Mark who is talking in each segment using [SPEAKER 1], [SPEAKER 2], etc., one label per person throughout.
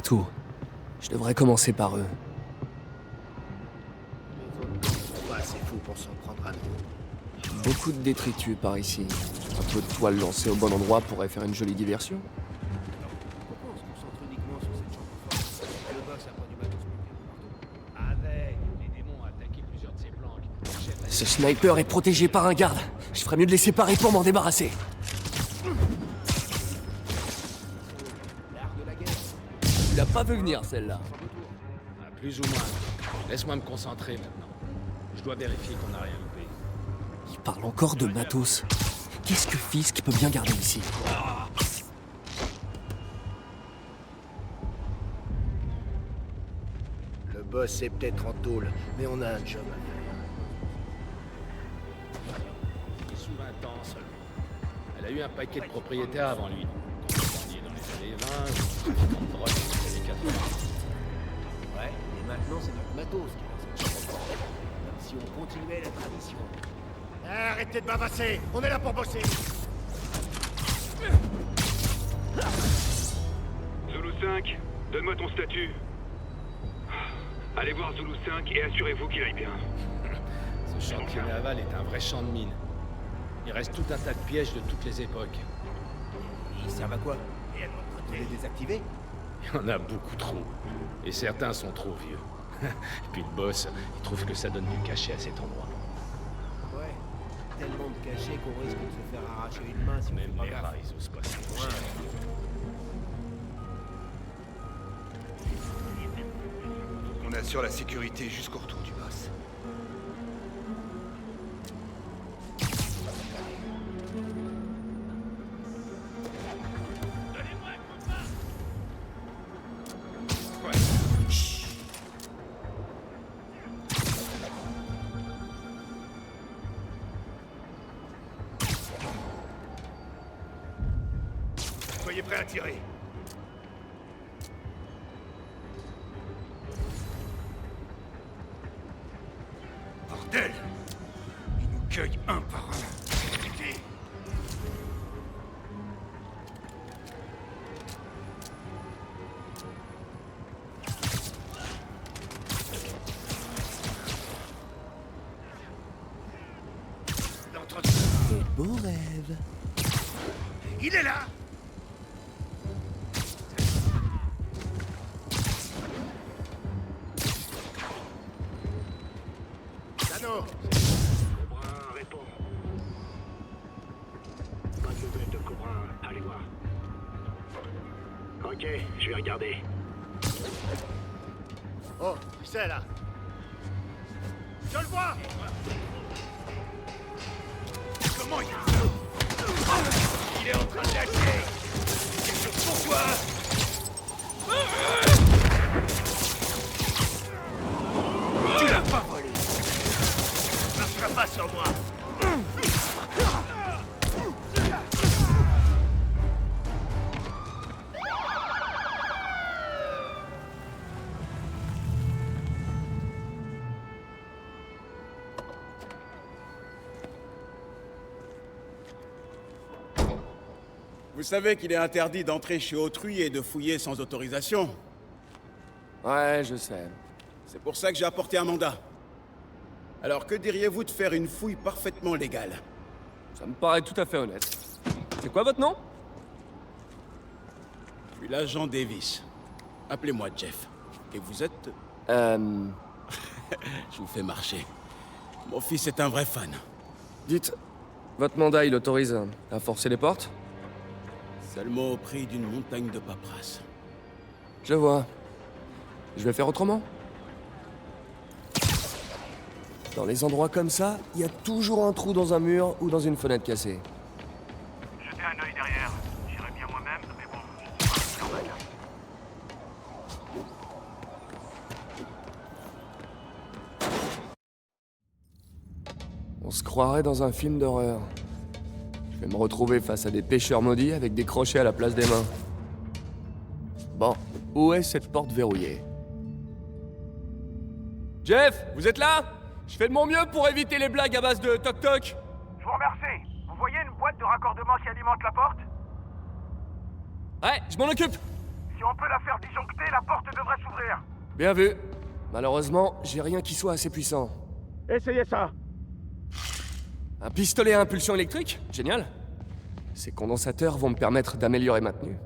[SPEAKER 1] partout. Je devrais commencer par eux.
[SPEAKER 2] Les autres sont pas assez fous pour s'en prendre à nous.
[SPEAKER 1] Beaucoup de détritus par ici. Un peu de toile lancée au bon endroit pourrait faire une jolie diversion.
[SPEAKER 2] Pourquoi on se concentre uniquement sur cette chambre forte? Le boss a pas du matos partout.
[SPEAKER 3] Avec les démons ont attaqué plusieurs de ses planques.
[SPEAKER 1] Ce sniper est protégé par un garde. Je ferais mieux de les séparer pour m'en débarrasser.
[SPEAKER 2] L'art de la guerre.
[SPEAKER 1] Tu l'as pas vu venir, celle-là.
[SPEAKER 3] Ah, plus ou moins. Laisse-moi me concentrer maintenant. Je dois vérifier qu'on n'a rien loupé.
[SPEAKER 1] Il parle encore de matos. Qu'est-ce que Fisk peut bien garder ici?
[SPEAKER 2] Le boss est peut-être en tôle, mais on a un job à faire.
[SPEAKER 3] Il est sous 20 ans seulement. Elle a eu un paquet de propriétaires avant lui. Bandit dans les années 20, trafiquant de drogue dans les années 80.
[SPEAKER 2] Ouais, et maintenant c'est notre matos qui est dans cette chambre forte. Comme si on continuait la tradition. Arrêtez de bavasser, on est là pour bosser.
[SPEAKER 4] Zulu 5, donne-moi ton statut. Allez voir Zulu 5 et assurez-vous qu'il aille bien.
[SPEAKER 3] Ce chantier naval est un vrai champ de mine. Il reste tout un tas de pièges de toutes les époques.
[SPEAKER 2] Ils servent à quoi? Et à notre côté, les désactiver?
[SPEAKER 3] Il y en a beaucoup trop. Et certains sont trop vieux. Et puis le boss, il trouve que ça donne du cachet à cet endroit.
[SPEAKER 2] Ouais, tellement de cachets qu'on risque de se faire arracher une main si on
[SPEAKER 3] Même
[SPEAKER 2] fait pas
[SPEAKER 3] les
[SPEAKER 2] gaffe.
[SPEAKER 3] rats, ils osent pas se
[SPEAKER 2] Ouais.
[SPEAKER 3] toucher.
[SPEAKER 5] On assure la sécurité jusqu'au retour du boss. Soyez prêts à tirer. Bordel! Ils nous cueillent un par un.
[SPEAKER 1] Quel beau rêve.
[SPEAKER 5] Il est là!
[SPEAKER 2] Dano,
[SPEAKER 4] Cobra, réponds. Pas de nouvelles de Cobra, allez voir. Ok, je vais regarder.
[SPEAKER 2] oh, c'est là. Je le vois.
[SPEAKER 5] Comment il est en train de lâcher! Quelque chose pour toi! Tu l'as pas volé! Ça marchera pas sur moi!
[SPEAKER 6] Vous savez qu'il est interdit d'entrer chez autrui et de fouiller sans autorisation.
[SPEAKER 1] Ouais, je sais.
[SPEAKER 6] C'est pour ça que j'ai apporté un mandat. Alors que diriez-vous de faire une fouille parfaitement légale?
[SPEAKER 1] Ça me paraît tout à fait honnête. C'est quoi votre nom?
[SPEAKER 6] Je suis l'agent Davis. Appelez-moi Jeff. Et vous êtes... Je vous fais marcher. Mon fils est un vrai fan.
[SPEAKER 1] Dites, votre mandat, il autorise à forcer les portes?
[SPEAKER 6] Seulement au prix d'une montagne de paperasse.
[SPEAKER 1] Je vois. Je vais faire autrement. Dans les endroits comme ça, il y a toujours un trou dans un mur ou dans une fenêtre cassée.
[SPEAKER 5] Jetez un œil derrière. J'irai bien moi-même, mais bon, je suis pas normal.
[SPEAKER 1] On se croirait dans un film d'horreur. Je vais me retrouver face à des pêcheurs maudits avec des crochets à la place des mains. Bon, où est cette porte verrouillée? Jeff, vous êtes là? Je fais de mon mieux pour éviter les blagues à base de toc-toc.
[SPEAKER 5] Je vous remercie. Vous voyez une boîte de raccordement qui alimente la porte?
[SPEAKER 1] Ouais, je m'en occupe.
[SPEAKER 5] Si on peut la faire disjoncter, la porte devrait s'ouvrir.
[SPEAKER 1] Bien vu. Malheureusement, j'ai rien qui soit assez puissant.
[SPEAKER 2] Essayez ça.
[SPEAKER 1] Un pistolet à impulsion électrique? Génial. Ces condensateurs vont me permettre d'améliorer ma tenue.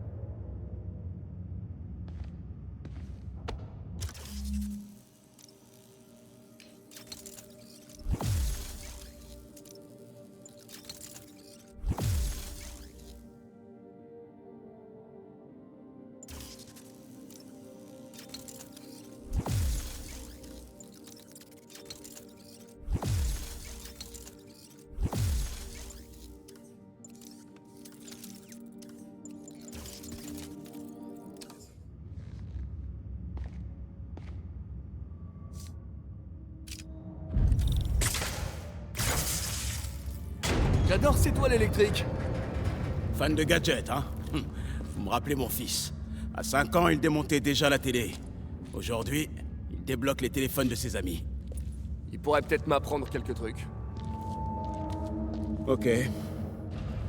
[SPEAKER 1] J'adore ces toiles électriques.
[SPEAKER 6] Fan de gadgets, hein? Vous me rappelez mon fils. À 5 ans, il démontait déjà la télé. Aujourd'hui, il débloque les téléphones de ses amis.
[SPEAKER 1] Il pourrait peut-être m'apprendre quelques trucs.
[SPEAKER 6] Ok.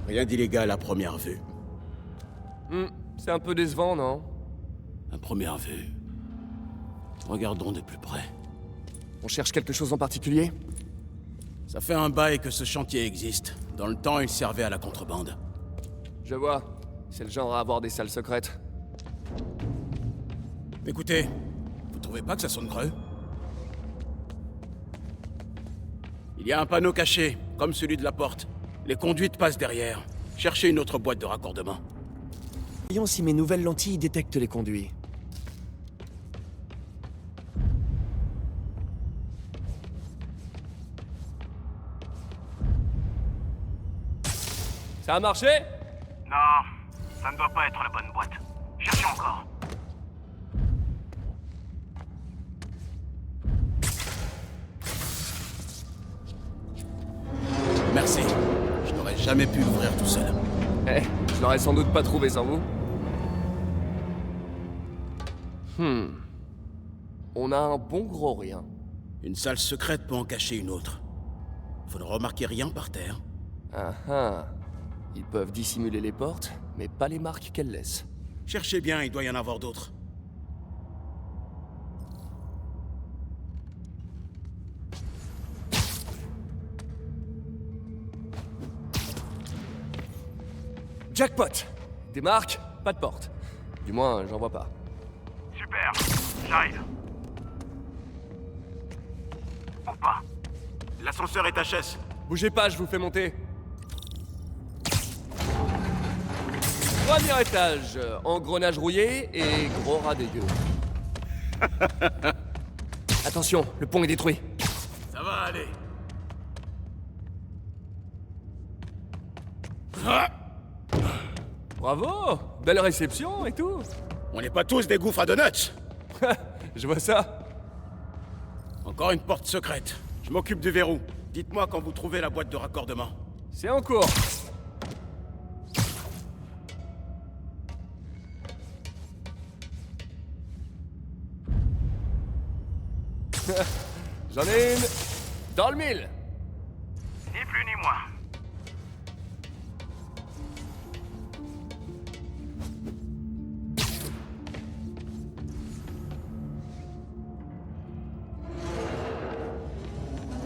[SPEAKER 6] Rien d'illégal à première vue.
[SPEAKER 1] C'est un peu décevant, non?
[SPEAKER 6] À première vue. Regardons de plus près.
[SPEAKER 1] On cherche quelque chose en particulier?
[SPEAKER 6] Ça fait un bail que ce chantier existe. Dans le temps, il servait à la contrebande.
[SPEAKER 1] Je vois. C'est le genre à avoir des salles secrètes.
[SPEAKER 6] Écoutez, vous trouvez pas que ça sonne creux? Il y a un panneau caché, comme celui de la porte. Les conduites passent derrière. Cherchez une autre boîte de raccordement.
[SPEAKER 1] Voyons si mes nouvelles lentilles détectent les conduits. Ça a marché?
[SPEAKER 5] Non, ça ne doit pas être la bonne boîte. Cherchez encore.
[SPEAKER 6] Merci. Je n'aurais jamais pu l'ouvrir tout seul.
[SPEAKER 1] Eh, je l'aurais sans doute pas trouvé sans vous. On a un bon gros rien.
[SPEAKER 6] Une salle secrète peut en cacher une autre. Vous ne remarquez rien par terre?
[SPEAKER 1] Ah ah. Ils peuvent dissimuler les portes, mais pas les marques qu'elles laissent.
[SPEAKER 6] Cherchez bien, il doit y en avoir d'autres.
[SPEAKER 1] Jackpot! Des marques, pas de porte. Du moins, j'en vois pas.
[SPEAKER 5] Super, j'arrive. Ou pas.
[SPEAKER 6] L'ascenseur est HS.
[SPEAKER 1] Bougez pas, je vous fais monter. Premier étage, engrenage rouillé et gros rat dégueu. Attention, le pont est détruit.
[SPEAKER 6] Ça va aller.
[SPEAKER 1] Bravo! Belle réception et tout.
[SPEAKER 6] On n'est pas tous des gouffres à donuts.
[SPEAKER 1] Je vois ça.
[SPEAKER 6] Encore une porte secrète. Je m'occupe du verrou. Dites-moi quand vous trouvez la boîte de raccordement.
[SPEAKER 1] C'est en cours. J'en ai une dans le mille.
[SPEAKER 5] Ni plus ni moins.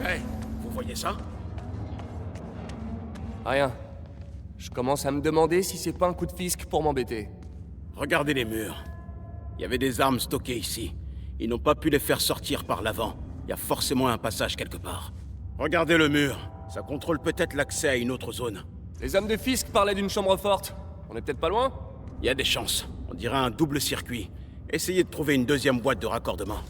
[SPEAKER 6] Hey, vous voyez ça?
[SPEAKER 1] Rien. Je commence à me demander si c'est pas un coup de fisc pour m'embêter.
[SPEAKER 6] Regardez les murs. Il y avait des armes stockées ici. Ils n'ont pas pu les faire sortir par l'avant. Il y a forcément un passage quelque part. Regardez le mur. Ça contrôle peut-être l'accès à une autre zone.
[SPEAKER 1] Les hommes de fisc parlaient d'une chambre forte. On est peut-être pas loin?
[SPEAKER 6] Il y a des chances. On dirait un double circuit. Essayez de trouver une deuxième boîte de raccordement.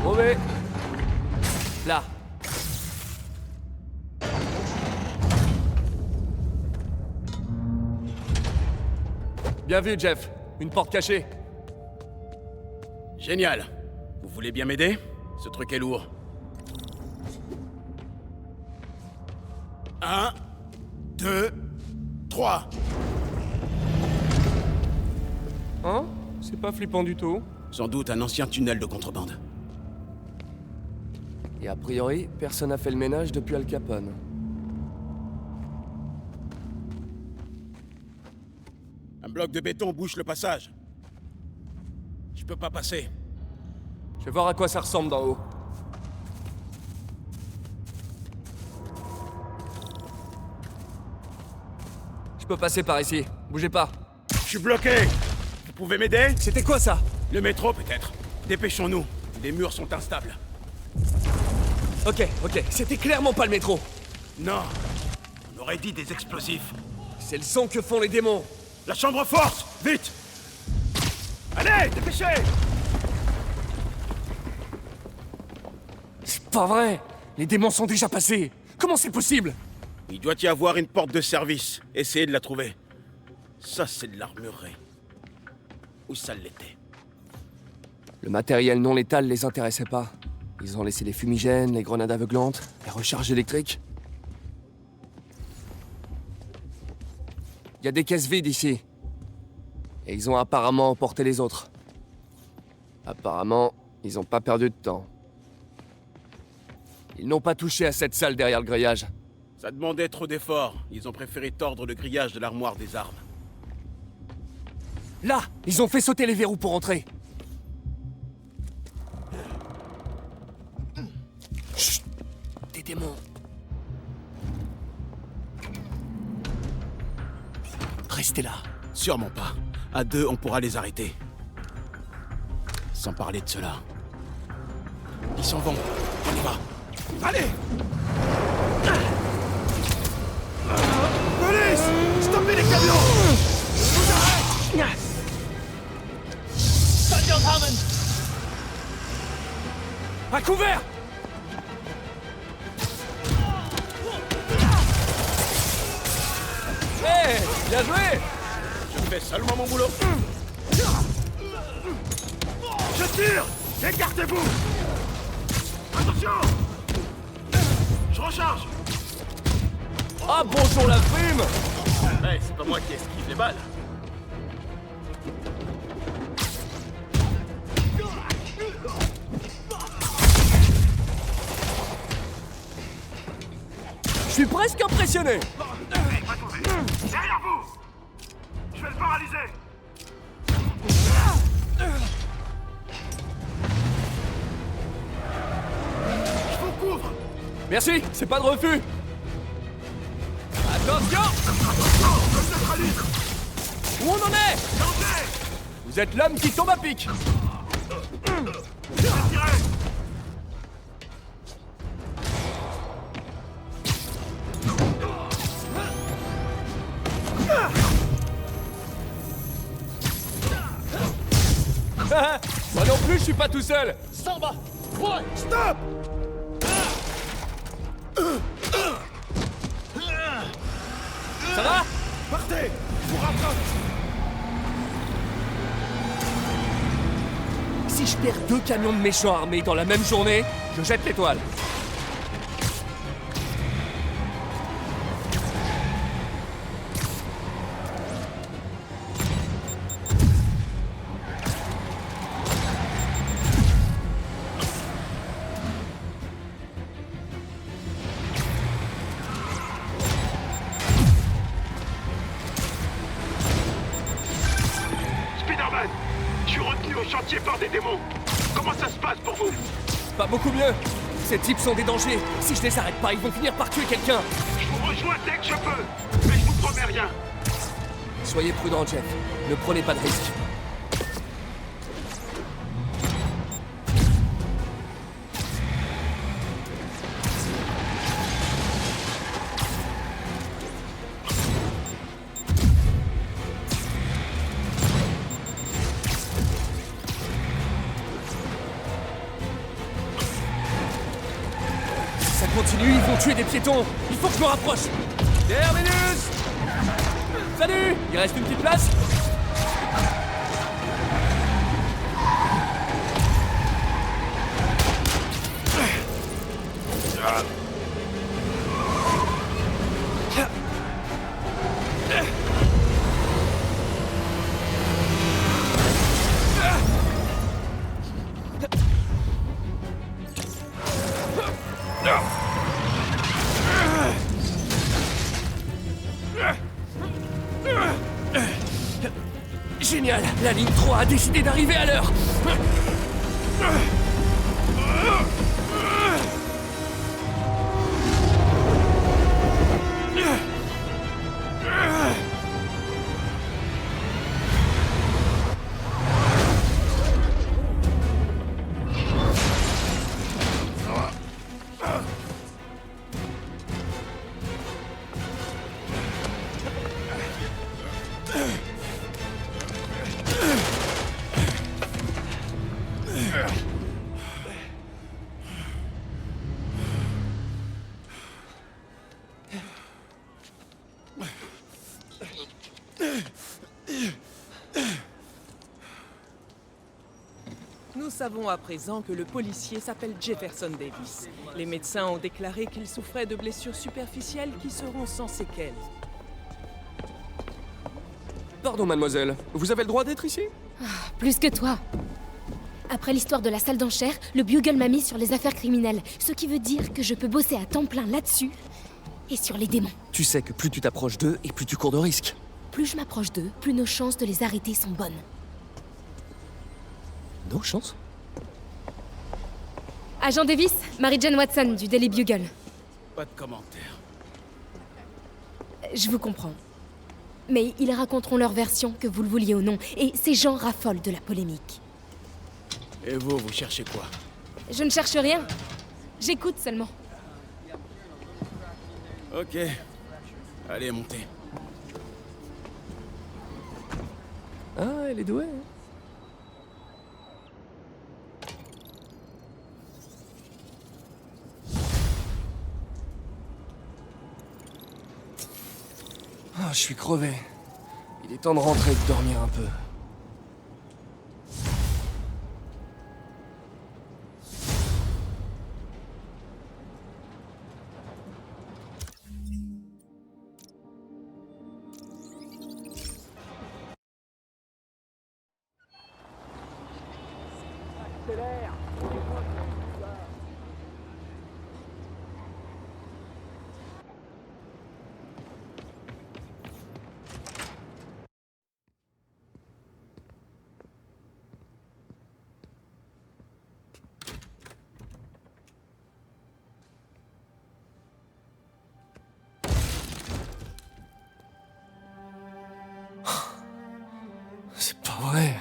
[SPEAKER 1] Mauvais. Là. Bien vu, Jeff. Une porte cachée.
[SPEAKER 6] Génial. Vous voulez bien m'aider? Ce truc est lourd. 1, 2, 3.
[SPEAKER 1] Hein? C'est pas flippant du tout.
[SPEAKER 6] Sans doute un ancien tunnel de contrebande.
[SPEAKER 1] Et a priori, personne n'a fait le ménage depuis Al Capone.
[SPEAKER 6] Un bloc de béton bouche le passage. Je peux pas passer.
[SPEAKER 1] Je vais voir à quoi ça ressemble d'en haut. Je peux passer par ici. Bougez pas.
[SPEAKER 6] Je suis bloqué. Vous pouvez m'aider?
[SPEAKER 1] C'était quoi ça?
[SPEAKER 6] Le métro, peut-être. Dépêchons-nous. Les murs sont instables.
[SPEAKER 1] Ok. C'était clairement pas le métro.
[SPEAKER 6] Non. On aurait dit des explosifs.
[SPEAKER 1] C'est le son que font les démons.
[SPEAKER 6] La chambre forte! Vite! Allez, dépêchez!
[SPEAKER 1] C'est pas vrai. Les démons sont déjà passés. Comment c'est possible?
[SPEAKER 6] Il doit y avoir une porte de service. Essayez de la trouver. Ça, c'est de l'armurerie. Où ça l'était?
[SPEAKER 1] Le matériel non létal les intéressait pas. Ils ont laissé les fumigènes, les grenades aveuglantes, les recharges électriques. Il y a des caisses vides ici. Et ils ont apparemment emporté les autres. Apparemment, ils ont pas perdu de temps. Ils n'ont pas touché à cette salle derrière le grillage.
[SPEAKER 6] Ça demandait trop d'efforts. Ils ont préféré tordre le grillage de l'armoire des armes.
[SPEAKER 1] Là, ils ont fait sauter les verrous pour entrer. Chut! Des démons. Restez là.
[SPEAKER 6] Sûrement pas. À deux, on pourra les arrêter. Sans parler de cela. Ils s'en vont. On y va. Allez! Police! Stoppez les camions!
[SPEAKER 1] À couvert! Hé! Bien joué!
[SPEAKER 6] Je fais seulement mon boulot. Je tire! Écartez-vous! Attention! Je recharge!
[SPEAKER 1] Ah bonjour la prime!
[SPEAKER 6] Ouais, c'est pas moi qui esquive les balles.
[SPEAKER 1] Je suis presque impressionné!
[SPEAKER 5] Derrière vous! Je vais le paralyser!
[SPEAKER 6] Je vous couvre!
[SPEAKER 1] Merci, c'est pas de refus! Attention! Où on en est? Vous êtes l'homme qui tombe à pic! Moi non plus, je suis pas tout seul!
[SPEAKER 6] Stop!
[SPEAKER 1] Ça va?
[SPEAKER 6] Partez! Je vous rattrape!
[SPEAKER 1] Si je perds 2 camions de méchants armés dans la même journée, je jette l'étoile.
[SPEAKER 4] Spider-Man, je suis retenu au chantier par des démons. Comment ça se passe pour vous?
[SPEAKER 1] Pas beaucoup mieux. Ces types sont des dangers. Si je les arrête pas, ils vont finir par tuer quelqu'un.
[SPEAKER 4] Je vous rejoins dès que je peux, mais je vous promets rien.
[SPEAKER 1] Soyez prudent, Jeff. Ne prenez pas de risques. Si ça continue, ils vont tuer des piétons. Il faut que je me rapproche. Terminus! Salut! Il reste une petite place? Génial! La ligne 3 a décidé d'arriver à l'heure!
[SPEAKER 7] Nous savons à présent que le policier s'appelle Jefferson Davis. Les médecins ont déclaré qu'il souffrait de blessures superficielles qui seront sans séquelles.
[SPEAKER 1] Pardon, mademoiselle. Vous avez le droit d'être ici?
[SPEAKER 8] Plus que toi. Après l'histoire de la salle d'enchères, le Bugle m'a mis sur les affaires criminelles, ce qui veut dire que je peux bosser à temps plein là-dessus et sur les démons.
[SPEAKER 1] Tu sais que plus tu t'approches d'eux et plus tu cours de risques.
[SPEAKER 8] Plus je m'approche d'eux, plus nos chances de les arrêter sont bonnes.
[SPEAKER 1] Nos chances?
[SPEAKER 8] Agent Davis, Mary-Jane Watson du Daily Bugle.
[SPEAKER 6] Pas de commentaire.
[SPEAKER 8] Je vous comprends. Mais ils raconteront leur version, que vous le vouliez ou non, et ces gens raffolent de la polémique.
[SPEAKER 6] Et vous cherchez quoi?
[SPEAKER 8] Je ne cherche rien. J'écoute seulement.
[SPEAKER 6] Ok. Allez, montez.
[SPEAKER 1] Ah, elle est douée. Ah, je suis crevé. Il est temps de rentrer et de dormir un peu. C'est pas vrai.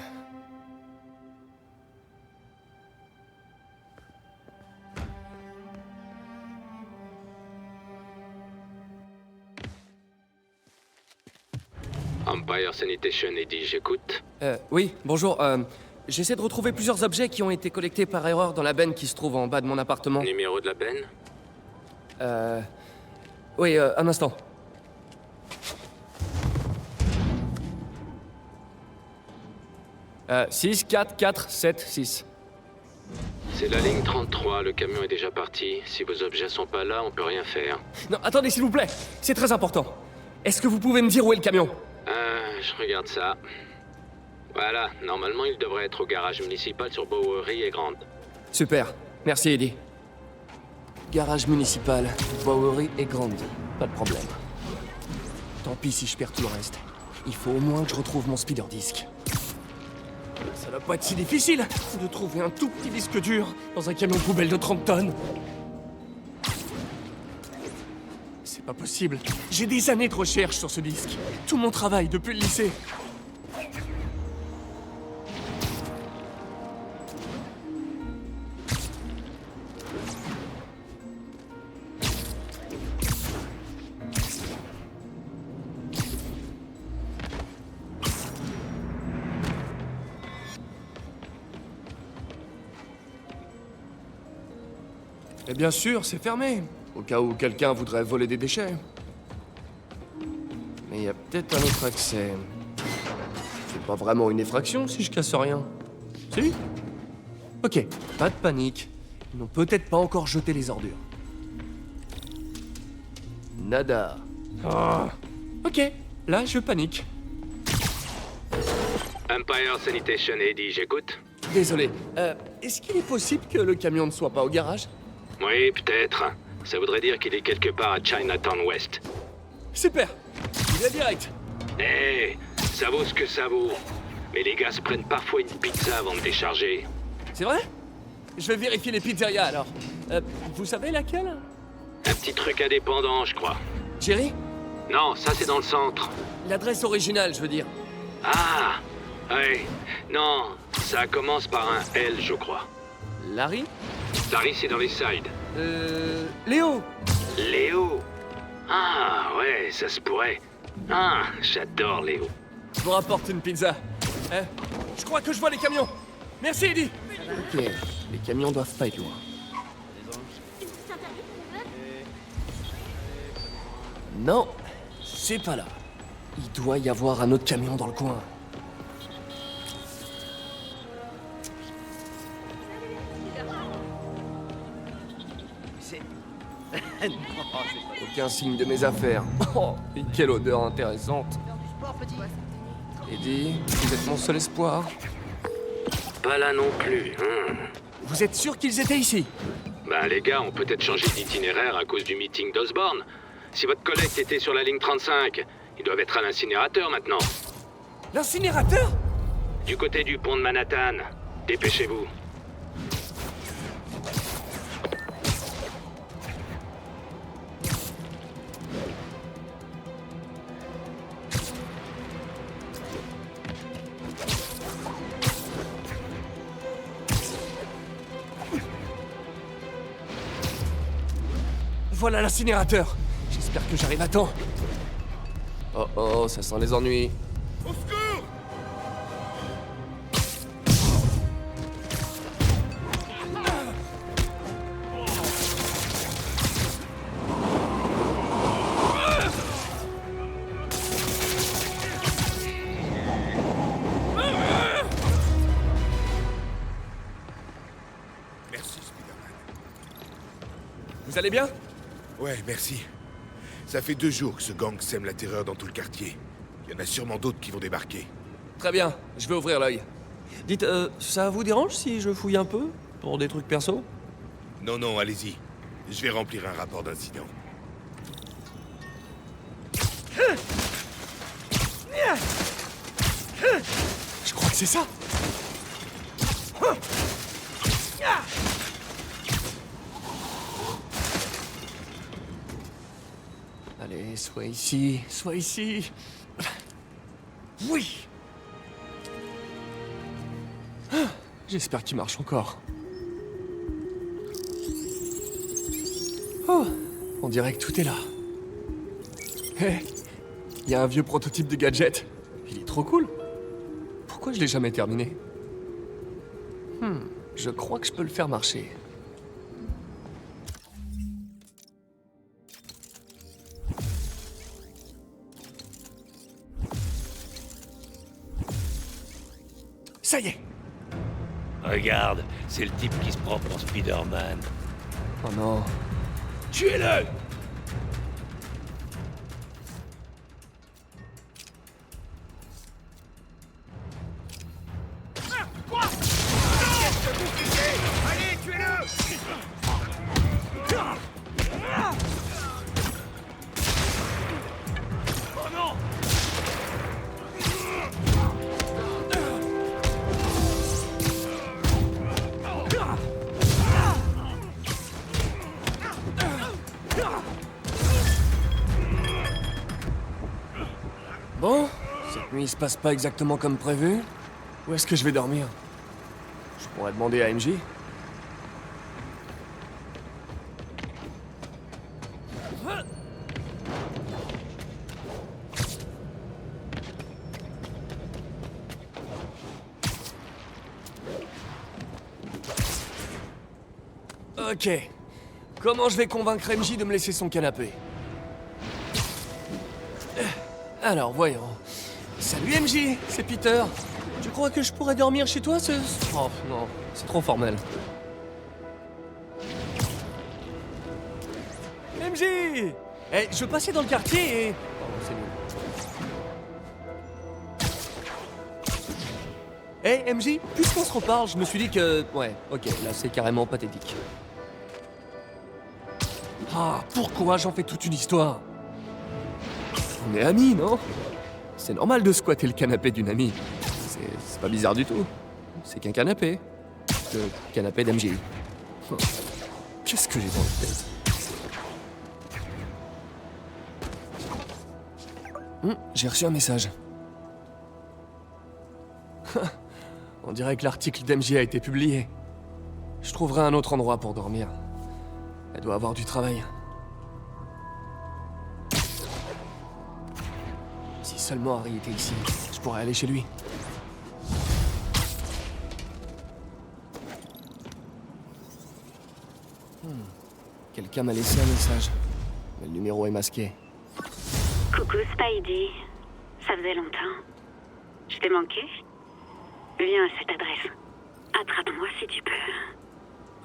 [SPEAKER 3] Empire Sanitation, Eddie, j'écoute.
[SPEAKER 1] Oui, bonjour. J'essaie de retrouver plusieurs objets qui ont été collectés par erreur dans la benne qui se trouve en bas de mon appartement.
[SPEAKER 3] Numéro de la benne?
[SPEAKER 1] Oui, un instant. « 6, 4, 4, 7, 6.
[SPEAKER 3] C'est la ligne 33, le camion est déjà parti. Si vos objets sont pas là, on peut rien faire.
[SPEAKER 1] Non, attendez, s'il vous plaît. C'est très important. Est-ce que vous pouvez me dire où est le camion?
[SPEAKER 3] Je regarde ça. Voilà, normalement il devrait être au garage municipal sur Bowery et Grand.
[SPEAKER 1] Super. Merci, Eddie. Garage municipal, Bowery et Grand. Pas de problème. Tant pis si je perds tout le reste. Il faut au moins que je retrouve mon speeder disc. Ça va pas être si difficile de trouver un tout petit disque dur dans un camion poubelle de 30 tonnes. C'est pas possible. J'ai des années de recherche sur ce disque. Tout mon travail depuis le lycée. Et bien sûr, c'est fermé, au cas où quelqu'un voudrait voler des déchets. Mais il y a peut-être un autre accès. C'est pas vraiment une effraction si je casse rien. Si? Ok, pas de panique. Ils n'ont peut-être pas encore jeté les ordures. Nada. Ah. Ok, là je panique.
[SPEAKER 3] Empire Sanitation, Eddie, j'écoute.
[SPEAKER 1] Désolé, est-ce qu'il est possible que le camion ne soit pas au garage?
[SPEAKER 3] Oui, peut-être. Ça voudrait dire qu'il est quelque part à Chinatown West.
[SPEAKER 1] Super! Il est direct!
[SPEAKER 3] Hé, ça vaut ce que ça vaut. Mais les gars se prennent parfois une pizza avant de décharger.
[SPEAKER 1] C'est vrai? Je vais vérifier les pizzerias alors. Vous savez laquelle?
[SPEAKER 3] Un petit truc indépendant, je crois.
[SPEAKER 1] Jerry?
[SPEAKER 3] Non, ça c'est dans le centre.
[SPEAKER 1] L'adresse originale, je veux dire.
[SPEAKER 3] Ah, ouais. Non, ça commence par un L, je crois.
[SPEAKER 1] Larry?
[SPEAKER 3] Larry, c'est dans les sides.
[SPEAKER 1] Léo?
[SPEAKER 3] Léo? Ah, ouais, ça se pourrait. Ah, j'adore Léo.
[SPEAKER 1] Je vous rapporte une pizza. Je crois que je vois les camions. Merci, Eddie. Ok, les camions doivent pas être loin. Non, c'est pas là. Il doit y avoir un autre camion dans le coin. Aucun signe de mes affaires. Oh, et quelle odeur intéressante. Eddie, vous êtes mon seul espoir.
[SPEAKER 3] Pas là non plus,
[SPEAKER 1] Vous êtes sûr qu'ils étaient ici?
[SPEAKER 3] Bah, les gars ont peut-être changé d'itinéraire à cause du meeting d'Osborne. Si votre collègue était sur la ligne 35, ils doivent être à l'incinérateur maintenant.
[SPEAKER 1] L'incinérateur?
[SPEAKER 3] Du côté du pont de Manhattan. Dépêchez-vous.
[SPEAKER 1] Voilà l'incinérateur. J'espère que j'arrive à temps. Oh oh, ça sent les ennuis.
[SPEAKER 6] Au secours!
[SPEAKER 9] Merci, Spider-Man.
[SPEAKER 1] Vous allez bien?
[SPEAKER 9] Ouais, merci. Ça fait 2 jours que ce gang sème la terreur dans tout le quartier. Il y en a sûrement d'autres qui vont débarquer.
[SPEAKER 1] Très bien, je vais ouvrir l'œil. Dites, ça vous dérange si je fouille un peu? Pour des trucs perso?
[SPEAKER 9] Non, non, allez-y. Je vais remplir un rapport d'incident.
[SPEAKER 1] Je crois que c'est ça. Allez, sois ici, sois ici. Oui. J'espère qu'il marche encore. Oh, on dirait que tout est là. Hé, il y a un vieux prototype de gadget. Il est trop cool. Pourquoi je l'ai jamais terminé? Je crois que je peux le faire marcher. Ça y est.
[SPEAKER 2] Regarde, c'est le type qui se prend pour Spider-Man.
[SPEAKER 1] Oh non.
[SPEAKER 2] Tuez-le!
[SPEAKER 6] Allez, tuez-le!
[SPEAKER 2] Oh non!
[SPEAKER 1] Bon, cette nuit il se passe pas exactement comme prévu. Où est-ce que je vais dormir? Je pourrais demander à MJ. Ok. Comment je vais convaincre MJ de me laisser son canapé? Alors, voyons. Salut MJ, c'est Peter. Tu crois que je pourrais dormir chez toi, Oh, non, c'est trop formel. MJ! Eh, je passais dans le quartier et... Oh, c'est nul. Eh, MJ, puisqu'on se reparle, je me suis dit que... Ouais, ok, là c'est carrément pathétique. Ah, pourquoi j'en fais toute une histoire? On est amis, non? C'est normal de squatter le canapé d'une amie. C'est pas bizarre du tout. C'est qu'un canapé. Le canapé d'MJ. Qu'est-ce que j'ai dans la tête? J'ai reçu un message. On dirait que l'article d'MJ a été publié. Je trouverai un autre endroit pour dormir. Elle doit avoir du travail. Si seulement Harry était ici, je pourrais aller chez lui. Quelqu'un m'a laissé un message, mais le numéro est masqué.
[SPEAKER 10] Coucou Spidey, ça faisait longtemps. Je t'ai manqué? Viens à cette adresse. Attrape-moi si tu peux.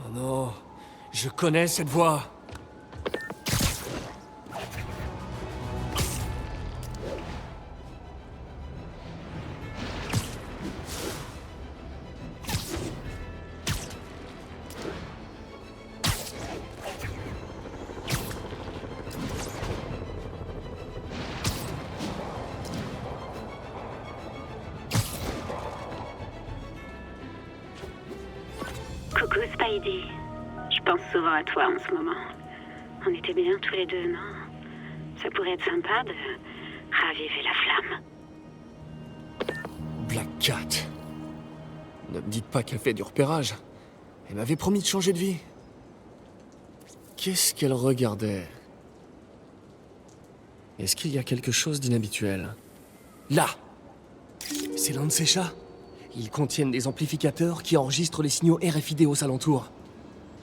[SPEAKER 1] Oh non, je connais cette voix.
[SPEAKER 10] Coucou Spidey. Je pense souvent à toi en ce moment. On était bien tous les deux, non? Ça pourrait être sympa de raviver la flamme.
[SPEAKER 1] Black Cat. Ne me dites pas qu'elle fait du repérage. Elle m'avait promis de changer de vie. Qu'est-ce qu'elle regardait? Est-ce qu'il y a quelque chose d'inhabituel? Là! C'est l'un de ces chats. Ils contiennent des amplificateurs qui enregistrent les signaux RFID aux alentours.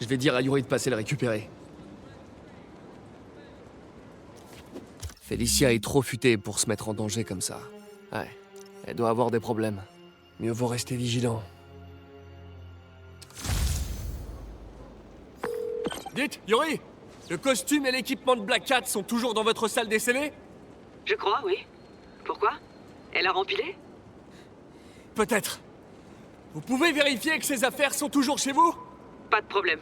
[SPEAKER 1] Je vais dire à Yuri de passer le récupérer. Felicia est trop futée pour se mettre en danger comme ça. Ouais, elle doit avoir des problèmes. Mieux vaut rester vigilant. Dites, Yuri! Le costume et l'équipement de Black Cat sont toujours dans votre salle des scellés?
[SPEAKER 11] Je crois, oui. Pourquoi? Elle a rempilé?
[SPEAKER 1] Peut-être. Vous pouvez vérifier que ces affaires sont toujours chez vous?
[SPEAKER 11] Pas de problème.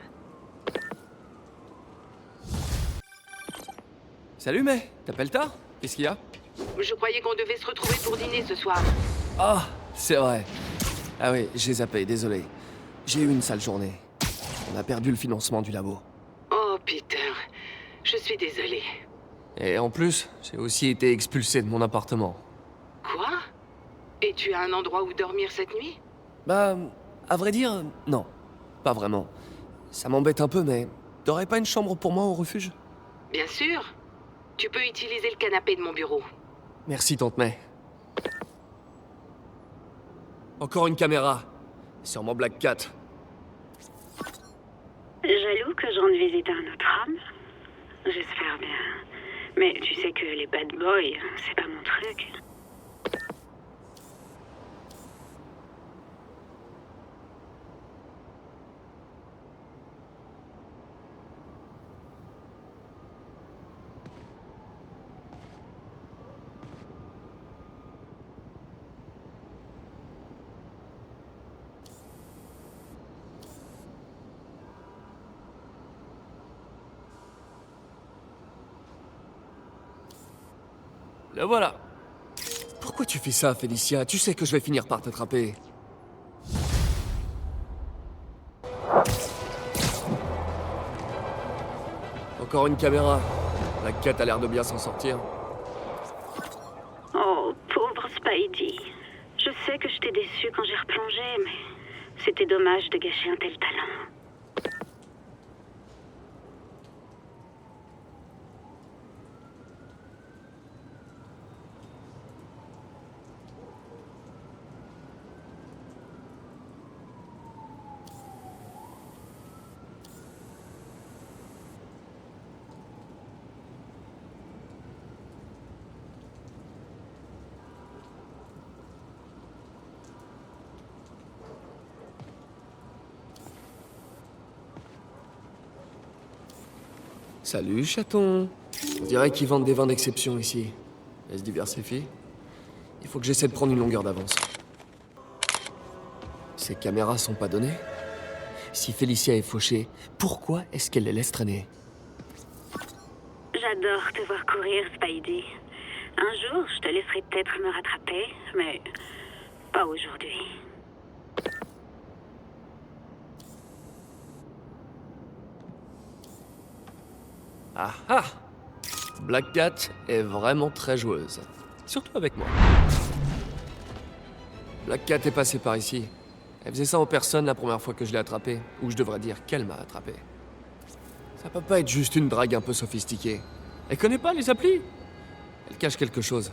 [SPEAKER 1] Salut, mais t'appelles tard? Qu'est-ce qu'il y a?
[SPEAKER 11] Je croyais qu'on devait se retrouver pour dîner ce soir.
[SPEAKER 1] Ah, c'est vrai. Ah oui, j'ai zappé, désolé. J'ai eu une sale journée. On a perdu le financement du labo.
[SPEAKER 11] Oh, Peter. Je suis désolée.
[SPEAKER 1] Et en plus, j'ai aussi été expulsé de mon appartement.
[SPEAKER 11] Quoi? Et tu as un endroit où dormir cette nuit?
[SPEAKER 1] Bah, à vrai dire, non. Pas vraiment. Ça m'embête un peu, mais t'aurais pas une chambre pour moi au refuge?
[SPEAKER 11] Bien sûr. Tu peux utiliser le canapé de mon bureau.
[SPEAKER 1] Merci, tante May. Encore une caméra. Sûrement Black Cat.
[SPEAKER 10] Jaloux que je rentre visiter un autre homme? J'espère bien. Mais tu sais que les bad boys, c'est pas mon truc.
[SPEAKER 1] Le voilà. Pourquoi tu fais ça, Felicia? Tu sais que je vais finir par t'attraper. Encore une caméra. La Cat a l'air de bien s'en sortir.
[SPEAKER 10] Oh, pauvre Spidey. Je sais que je t'ai déçu quand j'ai replongé, mais c'était dommage de gâcher un tel talent.
[SPEAKER 1] Salut, chaton. On dirait qu'ils vendent des vins d'exception ici. Elle se diversifie. Il faut que j'essaie de prendre une longueur d'avance. Ces caméras sont pas données? Si Felicia est fauchée, pourquoi est-ce qu'elle les laisse traîner?
[SPEAKER 10] J'adore te voir courir, Spidey. Un jour, je te laisserai peut-être me rattraper, mais Pas aujourd'hui.
[SPEAKER 1] Ah ah! Black Cat est vraiment très joueuse. Surtout avec moi. Black Cat est passée par ici. Elle faisait ça en personne la première fois que je l'ai attrapée. Ou je devrais dire qu'elle m'a attrapé. Ça peut pas être juste une drague un peu sophistiquée. Elle connaît pas les applis? Elle cache quelque chose.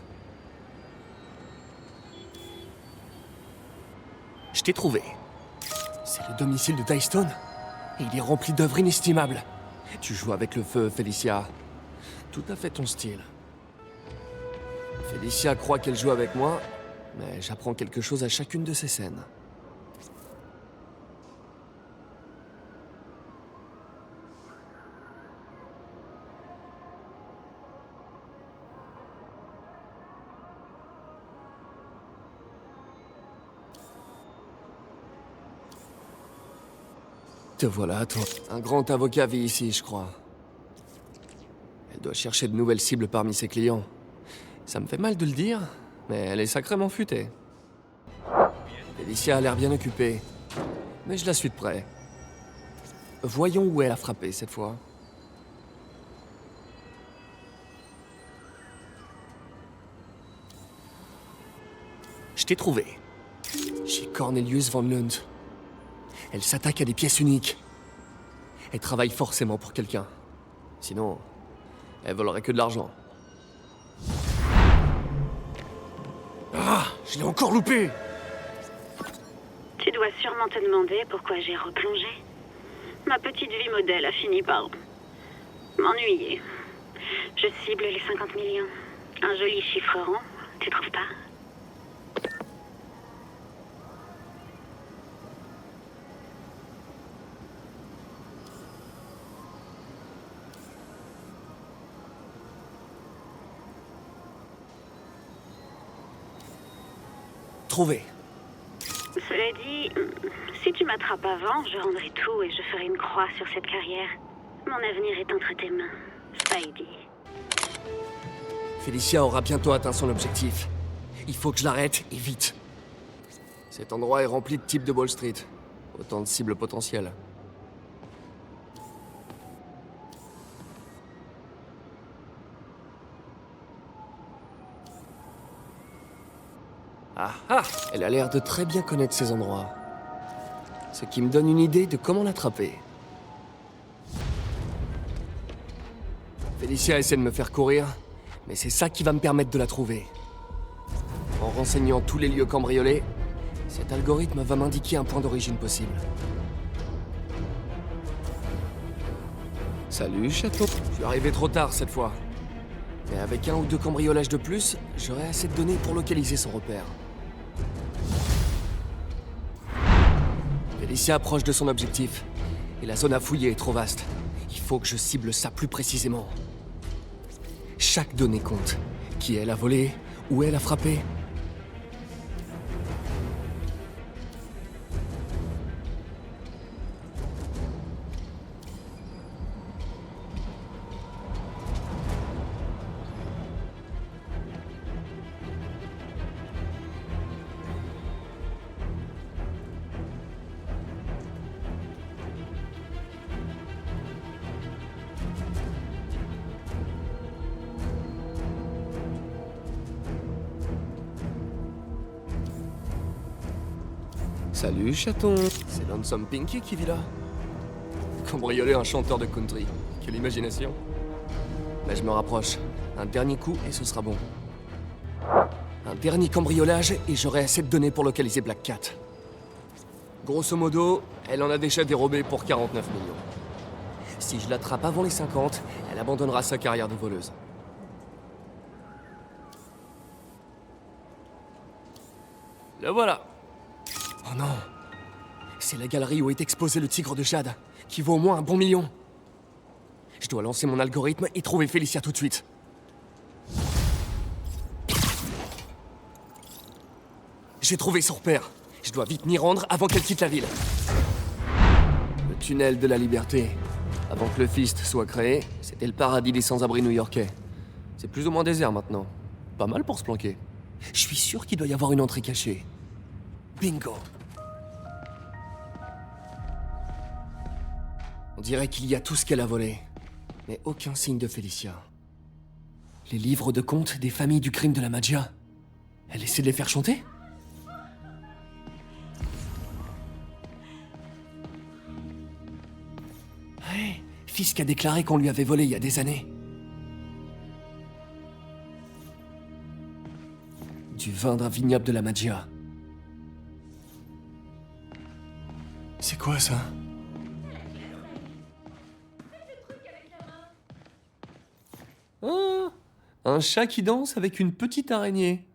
[SPEAKER 1] Je t'ai trouvé. C'est le domicile de Daystone. Et il est rempli d'œuvres inestimables. Tu joues avec le feu, Felicia. Tout à fait ton style. Felicia croit qu'elle joue avec moi, mais j'apprends quelque chose à chacune de ces scènes. Te voilà, toi. Un grand avocat vit ici, je crois. Elle doit chercher de nouvelles cibles parmi ses clients. Ça me fait mal de le dire, mais elle est sacrément futée. Felicia a l'air bien occupée, mais je la suis de près. Voyons où elle a frappé cette fois. Je t'ai trouvé. Chez Cornelius Van Lund. Elle s'attaque à des pièces uniques. Elle travaille forcément pour quelqu'un. Sinon, elle volerait que de l'argent. Ah, je l'ai encore loupé!
[SPEAKER 10] Tu dois sûrement te demander pourquoi j'ai replongé. Ma petite vie modèle a fini par m'ennuyer. Je cible les 50 millions. Un joli chiffre rond, tu trouves pas?
[SPEAKER 1] Trouvé.
[SPEAKER 10] Cela dit, si tu m'attrapes avant, je rendrai tout et je ferai une croix sur cette carrière. Mon avenir est entre tes mains, Spidey.
[SPEAKER 1] Felicia aura bientôt atteint son objectif. Il faut que je l'arrête, et vite. Cet endroit est rempli de types de Wall Street. Autant de cibles potentielles. Ah ah! Elle a l'air de très bien connaître ces endroits. Ce qui me donne une idée de comment l'attraper. Felicia essaie de me faire courir, mais c'est ça qui va me permettre de la trouver. En renseignant tous les lieux cambriolés, cet algorithme va m'indiquer un point d'origine possible. Salut, château. Je suis arrivé trop tard cette fois. Mais avec un ou deux cambriolages de plus, j'aurai assez de données pour localiser son repère. Felicia approche de son objectif, et la zone à fouiller est trop vaste. Il faut que je cible ça plus précisément. Chaque donnée compte. Qui elle a volé, où elle a frappé. Salut, chaton. C'est Lonesome Pinky qui vit là. Cambrioler un chanteur de country. Quelle imagination. Mais je me rapproche. Un dernier coup et ce sera bon. Un dernier cambriolage et j'aurai assez de données pour localiser Black Cat. Grosso modo, elle en a déjà dérobé pour 49 millions. Si je l'attrape avant les 50, elle abandonnera sa carrière de voleuse. Le voilà. Oh non. C'est la galerie où est exposé le tigre de jade, qui vaut au moins un bon million. Je dois lancer mon algorithme et trouver Felicia tout de suite. J'ai trouvé son repère. Je dois vite m'y rendre avant qu'elle quitte la ville. Le tunnel de la liberté. Avant que le Fist soit créé, c'était le paradis des sans-abri new-yorkais. C'est plus ou moins désert maintenant. Pas mal pour se planquer. Je suis sûr qu'il doit y avoir une entrée cachée. Bingo. On dirait qu'il y a tout ce qu'elle a volé, mais aucun signe de Felicia. Les livres de contes des familles du crime de la Maggia. Elle essaie de les faire chanter? Ouais, Fisk a déclaré qu'on lui avait volé il y a des années. Du vin d'un vignoble de la Maggia. C'est quoi ça? Oh, un chat qui danse avec une petite araignée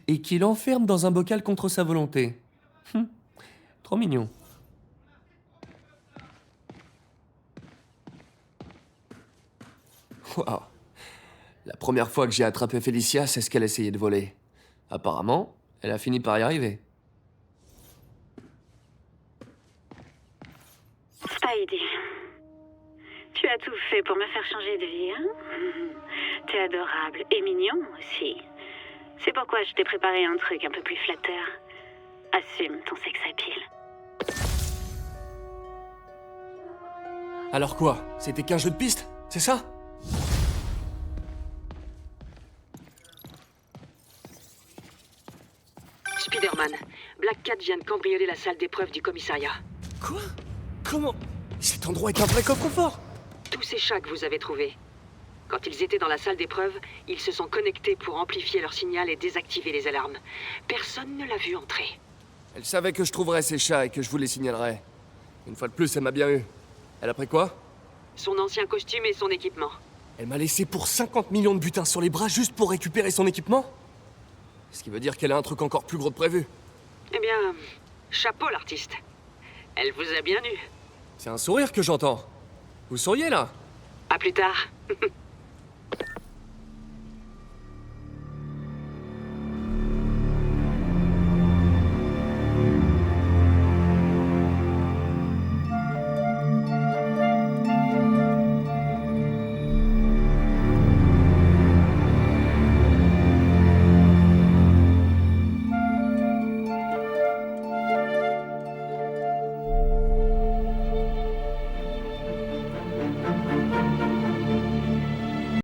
[SPEAKER 1] et qui l'enferme dans un bocal contre sa volonté. Trop mignon. Wow. La première fois que j'ai attrapé Felicia, c'est ce qu'elle essayait de voler. Apparemment, elle a fini par y arriver.
[SPEAKER 10] Spidey, tu as tout fait pour me faire changer de vie, hein? T'es adorable et mignon aussi. C'est pourquoi je t'ai préparé un truc un peu plus flatteur. Assume ton sex appeal.
[SPEAKER 1] Alors quoi? C'était qu'un jeu de piste? C'est ça?
[SPEAKER 12] Spider-Man, Black Cat vient de cambrioler la salle d'épreuve du commissariat.
[SPEAKER 1] Quoi? Comment? Cet endroit est un vrai coffre-fort!
[SPEAKER 12] Tous ces chats que vous avez trouvés. Quand ils étaient dans la salle d'épreuve, ils se sont connectés pour amplifier leur signal et désactiver les alarmes. Personne ne l'a vu entrer.
[SPEAKER 1] Elle savait que je trouverais ces chats et que je vous les signalerais. Une fois de plus, elle m'a bien eu. Elle a pris quoi?
[SPEAKER 12] Son ancien costume et son équipement.
[SPEAKER 1] Elle m'a laissé pour 50 millions de butins sur les bras juste pour récupérer son équipement? Ce qui veut dire qu'elle a un truc encore plus gros de prévu.
[SPEAKER 12] Eh bien, chapeau l'artiste. Elle vous a bien eu.
[SPEAKER 1] C'est un sourire que j'entends. Vous souriez là?
[SPEAKER 12] À plus tard.